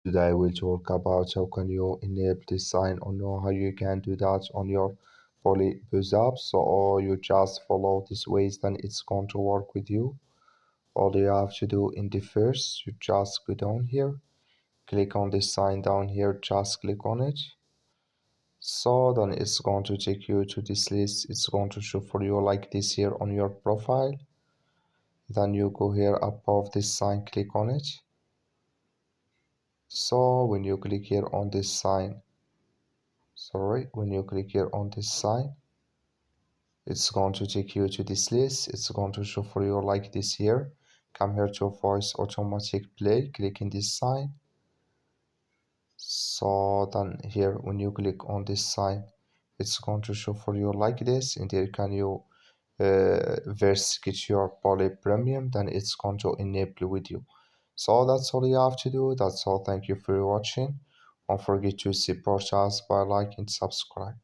Today we'll talk about how can you enable this sign or know how you can do that on your PolyAi app. So you just follow these ways, then it's going to work with you. All you have to do in the first, you just go down here, click on this sign down here, just click on it. So then it's going to take you to this list. It's going to show for you like this here on your profile. Then you go here above this sign, click on it. So when you click here on this sign, when you click here on this sign, it's going to take you to this list. It's going to show for you like this here. Come here to voice automatic play, click in this sign. So then here when you click on this sign, it's going to show for you like this, and here can you get your Poly Premium, then it's going to enable with you. So that's all you have to do. That's all. Thank you for watching. Don't forget to support us by like and subscribe.